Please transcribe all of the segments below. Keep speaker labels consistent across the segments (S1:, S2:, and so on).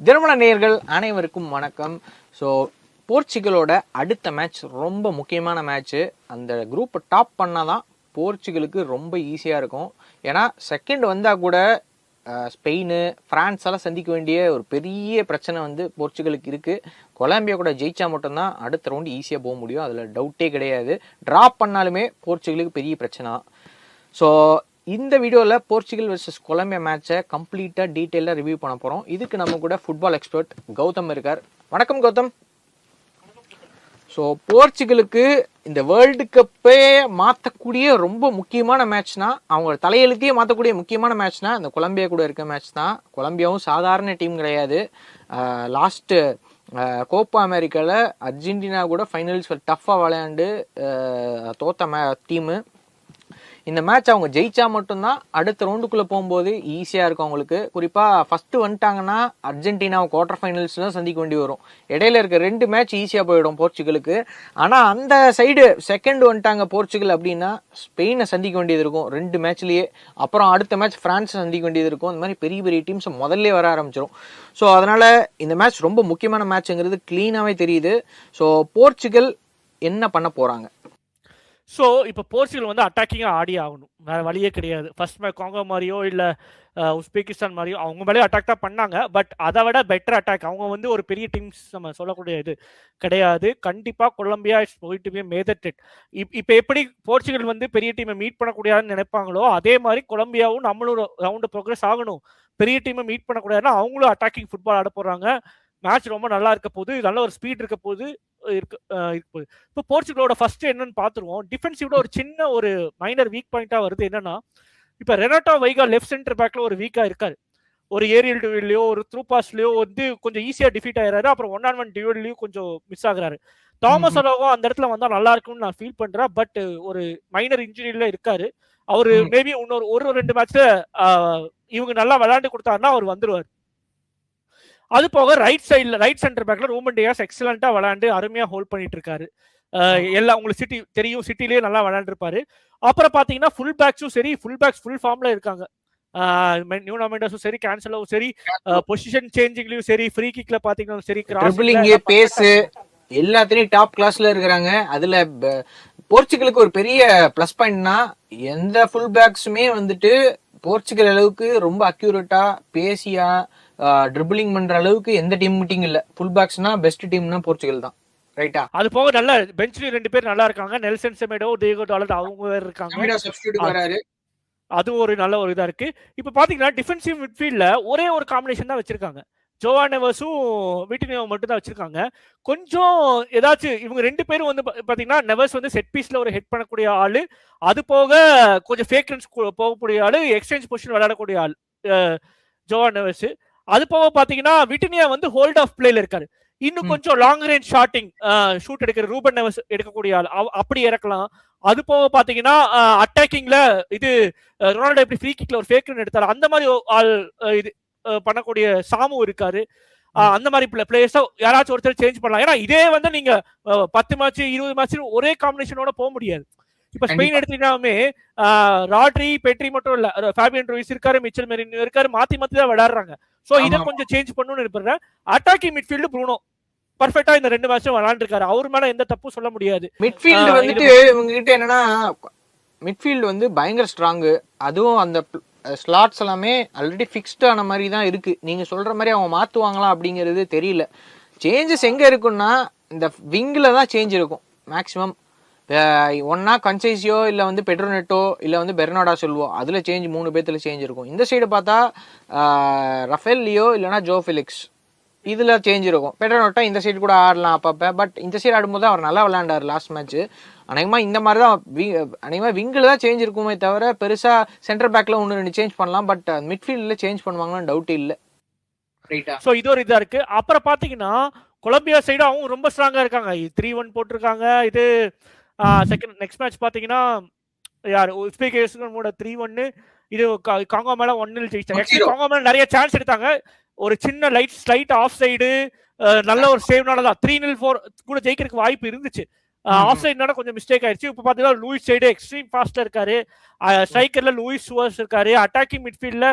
S1: திருமண நேயர்கள் அனைவருக்கும் வணக்கம். ஸோ போர்ச்சுகலோட அடுத்த மேட்ச் ரொம்ப முக்கியமான மேட்ச்சு. அந்த குரூப்பை டாப் பண்ணால் தான் போர்ச்சுகலுக்கு ரொம்ப ஈஸியாக இருக்கும். ஏன்னா செகண்ட் வந்தால் கூட ஸ்பெயின், ஃப்ரான்ஸ் எல்லாம் சந்திக்க வேண்டிய ஒரு பெரிய பிரச்சனை வந்து போர்ச்சுகலுக்கு இருக்குது. கொலம்பியா கூட ஜெயிச்சா மட்டும்தான் அடுத்த ரவுண்டு ஈஸியாக போக முடியும், அதில் டவுட்டே கிடையாது. ட்ராப் பண்ணாலுமே போர்ச்சுகலுக்கு பெரிய பிரச்சனை தான். ஸோ இந்த வீடியோவில் போர்ச்சுகல் வர்சஸ் கொலம்பியா மேட்சை கம்ப்ளீட்டாக டீட்டெயிலாக ரிவ்யூ பண்ண போகிறோம். இதுக்கு நம்ம கூட ஃபுட்பால் எக்ஸ்பர்ட் கௌதம் இருக்கார். வணக்கம் கௌதம். ஸோ போர்ச்சுகலுக்கு இந்த வேர்ல்டு கப்பே மாற்றக்கூடிய ரொம்ப முக்கியமான மேட்ச்னா, அவங்க தலையெழுத்தையே மாற்றக்கூடிய முக்கியமான மேட்ச்னா இந்த கொலம்பியா கூட இருக்க மேட்ச் தான். கொலம்பியாவும் சாதாரண டீம் கிடையாது. லாஸ்ட்டு கோப்பா அமெரிக்காவில் அர்ஜென்டினா கூட ஃபைனல்ஸ் டஃப்பாக விளையாண்டு தோத்த டீமு. இந்த மேட்ச் அவங்க ஜெயிச்சா மட்டும்தான் அடுத்த ரவுண்டுக்குள்ளே போகும்போது ஈஸியாக இருக்கும் அவங்களுக்கு. குறிப்பாக ஃபஸ்ட்டு வந்துட்டாங்கன்னா அர்ஜென்டினாவை குவார்டர் ஃபைனல்ஸ் தான் சந்திக்க வேண்டி வரும். இடையில இருக்க 2 மேட்ச் ஈஸியாக போயிடும் போர்ச்சுகலுக்கு. ஆனால் அந்த சைடு செகண்ட் வந்துட்டாங்க போர்ச்சுகல் அப்படின்னா ஸ்பெயினை சந்திக்க வேண்டியது இருக்கும் 2 மேட்ச்லேயே. அப்புறம் அடுத்த மேட்ச் ஃப்ரான்ஸை சந்திக்க வேண்டியது இருக்கும். இந்த மாதிரி பெரிய பெரிய டீம்ஸ் முதல்ல வர ஆரம்பிச்சிடும். ஸோ அதனால் இந்த மேட்ச் ரொம்ப முக்கியமான மேட்ச்ங்கிறது க்ளீனாகவே தெரியுது. ஸோ போர்ச்சுகல் என்ன பண்ண போகிறாங்க?
S2: ஸோ இப்போ போர்ச்சுகல் வந்து அட்டாக்கிங்காக ஆடி ஆகணும், வேறு வழியே கிடையாது. ஃபர்ஸ்ட் மேட்ச் காங்கோ மாதிரியோ இல்லை உஸ்பெகிஸ்தான் மாதிரியோ அவங்க மேலே அட்டாக் தான் பண்ணாங்க. பட் அதை விட பெட்டர் அட்டாக். அவங்க வந்து ஒரு பெரிய டீம்ஸ் நம்ம சொல்லக்கூடிய இது கிடையாது. கண்டிப்பாக Colombia is going to be major threat. இப்போ எப்படி போர்ச்சுகல் வந்து பெரிய டீமை மீட் பண்ணக்கூடாதுன்னு நினைப்பாங்களோ அதே மாதிரி கொலம்பியாவும் நம்மளும் ரவுண்டு ப்ரோக்ரஸ் ஆகணும். பெரிய டீமை மீட் பண்ணக்கூடாதுன்னா அவங்களும் அட்டாக்கிங் ஃபுட்பால் ஆட போகிறாங்க. மேட்ச் ரொம்ப நல்லா இருக்க போது, நல்ல ஒரு ஸ்பீட் இருக்க போது இப்போ போர்ச்சுகலோட ஃபர்ஸ்ட் என்னன்னு பார்த்துருவோம். டிஃபென்சிவ்ல ஒரு சின்ன ஒரு மைனர் வீக் பாயிண்டா வருது. என்னன்னா இப்போ ரெனாட்டோ வைகா லெஃப்ட் சென்டர் பேக்ல ஒரு வீக்கா இருக்காரு. ஒரு ஏரியல் டியூவல்லையோ ஒரு த்ரூ பாஸ்லயோ வந்து கொஞ்சம் ஈஸியா டிஃபீட் ஆயிடுறாரு. அப்புறம் 1-on-1 டியூவல்லையும் கொஞ்சம் மிஸ் ஆகுறாரு. தாமஸ் அலோவோ அந்த இடத்துல வந்தா நல்லா இருக்கும்னு நான் ஃபீல் பண்றேன். பட் ஒரு மைனர் இன்ஜுரியில இருக்காரு. அவரு மேபி இன்னொரு 1-2 மேட்ச்ல இவங்க நல்லா விளையாண்டு கொடுத்தாருன்னா அவர் வந்துருவார். அது போக ரைட் சென்டர் பேக்ல ரூமன் டியாஸ் எக்ஸலண்டா விளையாண்டு அருமையா ஹோல்ட் பண்ணிட்டு இருக்காரு. எல்லாம் உங்களுக்கு சிட்டி தெரியும், சிட்டிலேயே நல்லா விளையாண்டுருப்பாரு. அப்புறம் பாத்தீங்கன்னா ஃபுல் பேக்ஸும் சரி, ஃபுல் பேக்ஸ் ஃபுல் ஃபார்ம்ல இருக்காங்க. நியூனோ மெண்டஸும் சரி, கேன்சலோவும் சரி, பொசிஷன் சேஞ்சிங்லயும் சரி, ஃப்ரீ கிக்ல பாத்தீங்கன்னா சரி,
S1: பேஸ் எல்லாத்துலயும் டாப் கிளாஸ்ல இருக்கிறாங்க. அதுல போர்ச்சுகலுக்கு ஒரு பெரிய பிளஸ் பாயிண்ட்னா எந்த ஃபுல் பேக்ஸுமே வந்துட்டு போர்ச்சுகல் அளவுக்கு ரொம்ப அக்யூரேட்டா பேசியா ட்ரிபிளிங் பண்ற அளவுக்கு எந்த டீம் மீட்டிங் இல்ல. ஃபுல் பேக்ஸ்னா பெஸ்ட் டீம்னா போர்ச்சுகல் தான். ரைட்டா?
S2: அது போக நல்ல பெஞ்ச்லயும் 2 பேர் நல்லா இருக்காங்க. நெல்சன் செமெடோ, டியேகோ டாலட் அவங்க வேற இருக்காங்க. அது ஒரு நல்ல ஒரு இதா இருக்கு. இப்ப பாத்தீங்கன்னா டிஃபென்சிவ் மிட்ஃபீல்ட்ல ஒரே ஒரு காம்பினேஷன் தான் வச்சிருக்காங்க. ஜோவா நெவஸும் விட்டினியோ மட்டும் தான் வச்சிருக்காங்க. கொஞ்சம் ஏதாச்சும் இவங்க 2 பேரும் வந்து பாத்தீங்கன்னா நெவஸ் வந்து செட் பீஸ்ல ஒரு ஹெட் பண்ணக்கூடிய ஆளு, அது போக கொஞ்சம் ஃபேக் ரன்ஸ் போகக்கூடிய ஆளு, எக்ஸ்சேஞ்ச் பொசிஷன் விளையாடக்கூடிய ஆள் ஜோவா நெவஸ். அது போக பாத்தீங்கன்னா விட்டினியா வந்து ஹோல்ட் ஆஃப் பிளேல இருக்காரு. இன்னும் கொஞ்சம் லாங் ரேஞ்ச் ஷூட் எடுக்கிற ரூபன் நெவஸ் எடுக்கக்கூடிய ஆள், அப்படி இறக்கலாம். அது போக பாத்தீங்கன்னா அட்டாக்கிங்ல இது ரொனால்டோ எப்படி ஃப்ரீ கிக்ல ஒரு ஃபேக் ரன் எடுத்தாரு அந்த மாதிரி ஆள் இது பண்ணக்கூடிய சாமு இருக்காரு. அந்த மாதிரி பிளேயர்ஸா யாராச்சும் ஒருத்தர் சேஞ்ச் பண்ணலாம். ஏன்னா இதே வந்து நீங்க 10 மேட்ச் 20 மேட்ச் ஒரே காம்பினேஷனோட போக முடியாது. இப்ப ஸ்பெயின் எடுத்தீங்கன்னாமே ராட்ரி, பெட்ரி மட்டும் இல்ல, ஃபேபியன் ரூயிஸ் இருக்காரு, மிச்சல் மெரினோ இருக்காரு, மாத்தி தான் விளையாடுறாங்க. சோ இத கொஞ்சம் சேஞ்ச் பண்ணணும்னு இருப்பேன். அட்டாக்கிங் மிட்ஃபீல்டு ப்ரூனோ பர்ஃபெக்ட்டா இந்த 2 மேட்சும் விளையாண்டுருக்காரு. அவர் மேல எந்த தப்பும் சொல்ல முடியாது.
S1: மிட்ஃபீல்டு வந்துட்டு இவங்க கிட்ட என்னன்னா மிட்ஃபீல்டு வந்து பயங்கர ஸ்ட்ராங். அதுவும் அந்த ஸ்லாட்ஸ் எல்லாமே ஆல்ரெடி ஃபிக்ஸ்டு ஆன மாதிரி தான் இருக்கு. நீங்க சொல்ற மாதிரி அவங்க மாத்துவாங்களா அப்படிங்கிறது தெரியல. சேஞ்சஸ் எங்க இருக்குன்னா இந்த விங்கில் தான் சேஞ்ச் இருக்கும் மேக்சிமம். ஒன்னா கன்சைசியோ இல்லை வந்து பெட்ரோனெட்டோ இல்லை வந்து பெர்னாடா சொல்லுவோம், அதில் சேஞ்ச் 3 பேர்த்துல சேஞ்ச் இருக்கும். இந்த சைடு பார்த்தா ரஃபேல் லியோ இல்லைனா ஜோ ஃபிலிக்ஸ் இதில் சேஞ்ச் இருக்கும். பெட்ரோனெட்டோ இந்த சைடு கூட ஆடலாம் அப்பப்போ. பட் இந்த சைடு ஆடும்போது அவர் நல்லா விளையாண்டார் லாஸ்ட் மேட்ச். அநேகமாக இந்த மாதிரி தான் அநேகமாக விங்கில் தான் சேஞ்ச் இருக்குமே தவிர பெருசாக சென்டர் பேக்கில் 1-2 சேஞ்ச் பண்ணலாம். பட் மிட்ஃபீல்டில் சேஞ்ச் பண்ணுவாங்கன்னு டவுட் இல்லை. ரைட்டா?
S2: ஸோ இது ஒரு இதாக இருக்கு. அப்புறம் பார்த்தீங்கன்னா கொலம்பியா சைடு அவங்க ரொம்ப ஸ்ட்ராங்காக இருக்காங்க. 3-1 போட்டிருக்காங்க. இது செகண்ட் நெக்ஸ்ட் மேட்ச் பார்த்தீங்கன்னா யார் உஸ்பெகிஸ்தான் 3-1. இது காங்கோ மேல 1-0 ஜெயிச்சாங்க. ஆக்சுவலி காங்கோ மேல நிறைய சான்ஸ் எடுத்தாங்க. ஒரு சின்ன ஸ்லைட் ஆஃப் சைடு நல்ல ஒரு சேவ்னால தான் 3-4 கூட ஜெயிக்கிறதுக்கு வாய்ப்பு இருந்துச்சு. ஆஃப் சைட்னால கொஞ்சம் மிஸ்டேக் ஆயிடுச்சு. இப்போ பார்த்தீங்கன்னா லூயிஸ் சைடு எக்ஸ்ட்ரீம் ஃபாஸ்ட்ல இருக்காரு. ஸ்ட்ரைக்கர்ல லூயிஸ் சுவர்ஸ் இருக்காரு. அட்டாக்கிங் மிட்ஃபீல்ட்ல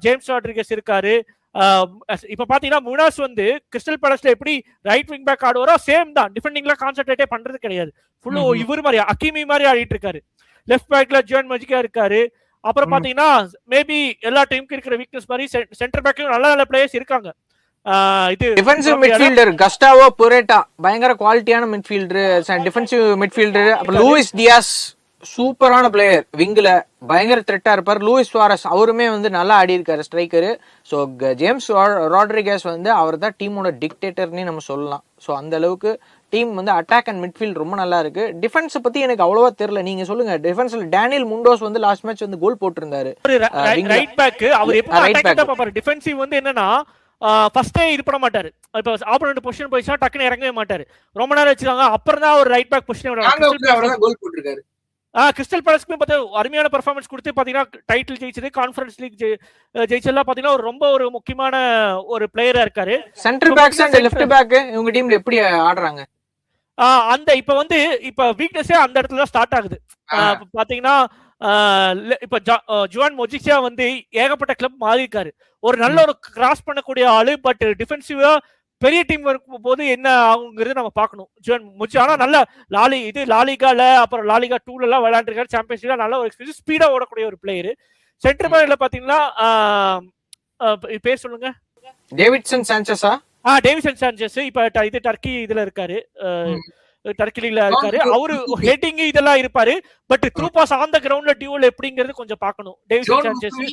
S2: ஜேம்ஸ் ராட்ரிகஸ் இருக்காரு. இப்ப பாத்தீங்கன்னா முனாஸ் வந்து கிறிஸ்டல் பேலஸ்ல எப்படி ரைட் விங் பேக் ஆடுவாரோ சேம் தான், டிஃபெண்டிங்ல கான்சென்ட்ரேட்டே பண்றது கிடையாது. ஃபுல்லு இவர் மாதிரி அகிமி மாதிரி ஆடிட்டு இருக்காரு. லெஃப்ட் பேக்ல ஜியோன் மஜிகா இருக்காரு. அப்புறம் பாத்தீங்கன்னா மேபி எல்லா டீமுக்கு இருக்கிற வீக்னஸ் மாதிரி சென்டர் பேக்லயும் நல்ல நல்ல பிளேயர்ஸ் இருக்காங்க.
S1: இது டிஃபென்சிவ் மிட்ஃபீல்டர் கஸ்டாவோ புரேட்டா பயங்கர குவாலிட்டியான மிட்ஃபீல்டர், டிஃபென்சிவ் மிட்ஃபீல்டர். அப்புறம் லூயிஸ் டியாஸ் சூப்பரான பிளேயர், விங்ல பயங்கர த்ரெட்டா இருப்பார். லூயிஸ் சுவாரஸ் அவருமே வந்து நல்லா ஆடி இருக்காரு ஸ்ட்ரைக்கரு. ஸோ ஜேம்ஸ் ராட்ரிகஸ் வந்து அவர் தான் டீமோட டிக்டேட்டர்னே நம்ம சொல்லலாம். ஸோ அந்த அளவுக்கு டீம் வந்து அட்டாக் அண்ட் மிட்ஃபீல்ட் ரொம்ப நல்லா இருக்கு. டிஃபென்ஸ் பத்தி எனக்கு அவ்வளவா தெரியல, நீங்க சொல்லுங்க. டிஃபென்ஸ்ல டேனியல் முண்டோஸ் வந்து லாஸ்ட் மேட்ச் வந்து கோல் போட்டிருந்தாரு.
S2: ரைட் பேக் அவர் எப்ப அட்டாக் பாப்பாரு. டிஃபென்சிவ் வந்து என்னன்னா ஃபர்ஸ்டே இது பண்ண மாட்டாரு. இப்ப ஆப்போனன்ட் பொசிஷன் போயிச்சா டக்குன்னு இறங்கவே மாட்டாரு, ரொம்ப நேரம் வச்சிருக்காங்க. அப்புறம் தான் ஒரு ரைட் பேக் பொசிஷன்
S1: கோல் போட்டிருக்காரு.
S2: கிறிஸ்டல் பேலஸ்க்கு பார்த்தா அருமையான பெர்ஃபார்மன்ஸ் கொடுத்து பாத்தீங்கன்னா டைட்டில் ஜெயிச்சது, கான்ஃபரன்ஸ் லீக் ஜெயிச்சதெல்லாம் பாத்தீங்கன்னா ரொம்ப ஒரு முக்கியமான ஒரு பிளேயரா இருக்காரு.
S1: Centre backs and left back இவங்க டீம்ல எப்படி ஆடுறாங்க?
S2: அந்த இப்ப வந்து இப்ப வீக்னஸே அந்த இடத்துல ஸ்டார்ட் ஆகுது. பாத்தீங்கன்னா இப்ப ஜுவான் மொஜிசியா வந்து ஏகப்பட்ட கிளப் மாறி இருக்காரு. ஒரு நல்ல ஒரு கிராஸ் பண்ணக்கூடிய ஆளு, பட் டிஃபென்சிவா பெரிய டீம் இருக்கும் போது என்ன ஆகுங்கிறது நம்ம பார்க்கணும். ஜுவான் மொஜி ஆனா நல்ல லாலிகால அப்புறம் லாலிகா 2ல எல்லாம் விளையாண்டுருக்காரு. சாம்பியன்ஸ் லீக்ல நல்ல ஒரு எக்ஸ்பீரியன்ஸ், ஸ்பீடா ஓடக்கூடிய ஒரு பிளேயர். சென்டர் பேக்ல பாத்தீங்கன்னா பேர் சொல்லுங்க.
S1: டேவிட்சன் சாnchez.
S2: டேவிட்சன் சாnchez இப்ப இது டர்க்கி இதுல இருக்காரு, டர்க்கில இருக்காரு. அவரு ஹெட்டிங் இதெல்லாம் இருப்பாரு, but through pass on the கிரவுண்ட்ல டியூல் எப்படிங்கிறது கொஞ்சம் பார்க்கணும். டேவிட்சன் சாnchez.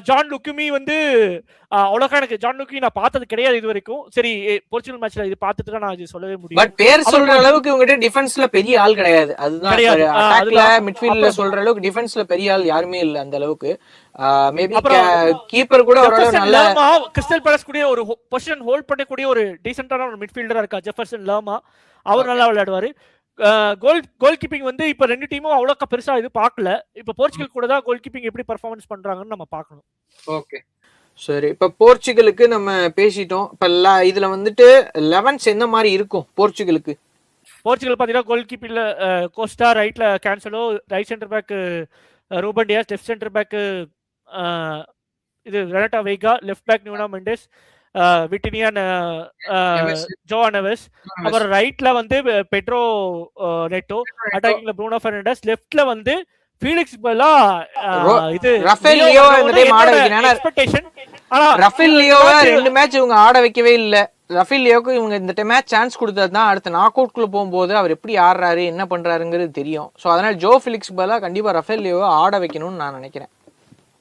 S2: ஜான் லுக்குமி வந்து அவ்வளோக்கா எனக்கு ஜான் லுக்குமி நான் பார்த்தது கிடையாது இது வரைக்கும். சரி, போர்ச்சுகல் மேட்ச்ல இது பார்த்துட்டு தான் நான் இது சொல்லவே முடியும்.
S1: பட் பேர் சொல்ற அளவுக்கு இவங்க டிஃபென்ஸ்ல பெரிய ஆள் கிடையாது. அதுதான் அட்டாக்ல மிட்ஃபீல்ட்ல சொல்ற அளவுக்கு டிஃபென்ஸ்ல பெரிய ஆள் யாருமே இல்ல அந்த அளவுக்கு. மேபி கீப்பர் கூட ஓரளவு நல்ல
S2: கிறிஸ்டல் பேலஸ் கூட ஒரு பொசிஷன் ஹோல்ட் பண்ணக்கூடிய ஒரு டீசென்ட்டான ஒரு மிட்ஃபீல்டரா இருக்கா ஜெஃபர்சன் லாமா. அவர் நல்லா விளையாடுவாரு. கோல் கீப்பிங் வந்து இப்ப ரெண்டு டீமும் அவ்வளோக்கா பெருசா இது பார்க்கல. இப்ப போர்ச்சுகல் கூட தான் கோல் கீப்பிங் எப்படி பெர்ஃபார்மன்ஸ் பண்றாங்கன்னு நம்ம பார்க்கணும்.
S1: ஓகே சரி, இப்ப போர்ச்சுகலுக்கு நம்ம பேசிட்டோம். இப்ப இதுல வந்துட்டு 11s என்ன மாதிரி இருக்கும் போர்ச்சுகலுக்கு?
S2: போர்ச்சுகல் பாத்தீங்கன்னா கோல் கீப்பிங்ல கோஸ்டா, ரைட்ல Cancelo, right centre back Ruben Dias, left centre back இது Renato Veiga, left back Nuno Mendes, விட்டினியான் ஜோவா நெவஸ். அப்புறம் ரைட்ல வந்து பெட்ரோ நெட்டோ, அட்டாக்கிங்ல ப்ரூனோ ஃபெர்னாண்டஸ், லெஃப்ட்ல வந்து ஃபீலிக்ஸ் பலா இது
S1: ரஃபேல் லியோ இந்த டைம் ஆட வைக்கறாங்க. எக்ஸ்பெக்டேஷன் ஆனா ரஃபேல் லியோவை ரெண்டு மேட்ச் இவங்க ஆட வைக்கவே இல்ல. ரஃபேல் லியோக்கு இவங்க இந்த டைம் மேட்ச் சான்ஸ் கொடுத்தது தான் அடுத்த நாக் அவுட் குள்ள போகும்போது அவர் எப்படி ஆடுறாரு என்ன பண்றாருங்கிறது தெரியும். ஸோ அதனால ஜோ ஃபிலிக்ஸ் பலா கண்டிப்பா ரஃபேல் லியோவை ஆட வைக்கணும்னு நான் நினைக்கிறேன்.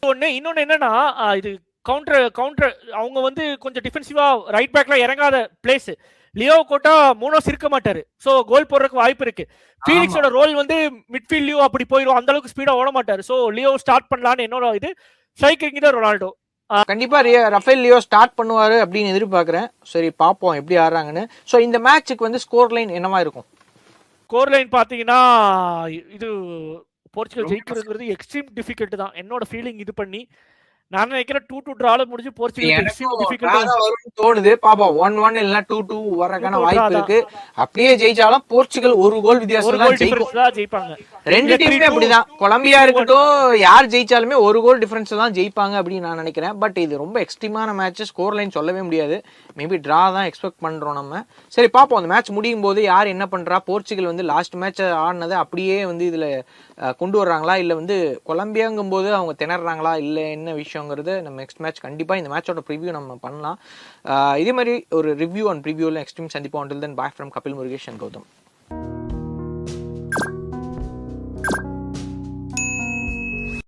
S2: இன்னொன்னு என்னன்னா இது கவுண்டர் அவங்க வந்து கொஞ்சம் டிஃபென்சிவா ரைட் பேக்ல இறங்காத பிளேஸ். லியோ கோட்டா மோனோஸ் இருக்க மாட்டாரு, சோ கோல் போடுறதுக்கு வாய்ப்பு இருக்கு. ஃபீலிக்ஸோட ரோல் வந்து மிட்ஃபீல்ட்லயும் அப்படி போயிடும், அந்த அளவுக்கு ஸ்பீடா ஓட மாட்டாரு. சோ லியோ ஸ்டார்ட் பண்ணலான்னு என்னோட இது. ஸ்ட்ரைக்கிங் தான் ரொனால்டோ.
S1: கண்டிப்பா ரஃபேல் லியோ ஸ்டார்ட் பண்ணுவாரு அப்படின்னு எதிர்பார்க்கிறேன். சரி பார்ப்போம் எப்படி ஆடுறாங்கன்னு. ஸோ இந்த மேட்சுக்கு வந்து ஸ்கோர் லைன் என்னவா இருக்கும்?
S2: ஸ்கோர் லைன் பாத்தீங்கன்னா இது போர்ச்சுகல் ஜெயிக்கிறதுங்கிறது எக்ஸ்ட்ரீம் டிஃபிகல்ட் தான் என்னோட ஃபீலிங். இது பண்ணி நான் நினைக்கிறேன் 2-2 டிரால முடிஞ்சு போர்ச்சுகல்
S1: தோணுது. பாப்போம் 1-1 இல்ல 2-2 வரக்கான வாய்ப்பு இருக்கு. அப்படியே ஜெயிச்சாலும் போர்ச்சுகல் ஒரு கோல் வித்தியாசம் ஜெயிப்பாங்க. ரெண்டு டீமுமே அப்படிதான், கொலம்பியா இருக்கட்டும் யார் ஜெயிச்சாலுமே ஒரு கோல் டிஃபரன்ஸ் தான் ஜெயிப்பாங்க அப்படின்னு நான் நினைக்கிறேன். பட் இது ரொம்ப எக்ஸ்ட்ரீமான மேட்ச், ஸ்கோர் லைன் சொல்லவே முடியாது. மேபி டிரா தான் எக்ஸ்பெக்ட் பண்றோம் நம்ம. சரி பார்ப்போம் அந்த மேட்ச் முடியும் போது யார் என்ன பண்றா. போர்ச்சுகல் வந்து லாஸ்ட் மேட்ச் ஆடினதை அப்படியே வந்து இதுல கொண்டு வர்றாங்களா இல்ல வந்து கொலம்பியாங்கும் போது அவங்க திணறாங்களா இல்ல என்ன விஷயங்கிறது நம்ம நெக்ஸ்ட் மேட்ச் கண்டிப்பா இந்த மேட்சோட ப்ரிவியூ நம்ம பண்ணலாம். இதே மாதிரி ஒரு ரிவ்யூ அண்ட் ப்ரிவியூல நெக்ஸ்ட் டைம் சந்திப்போம். until then bye from Kapil Murugesh and Gautham.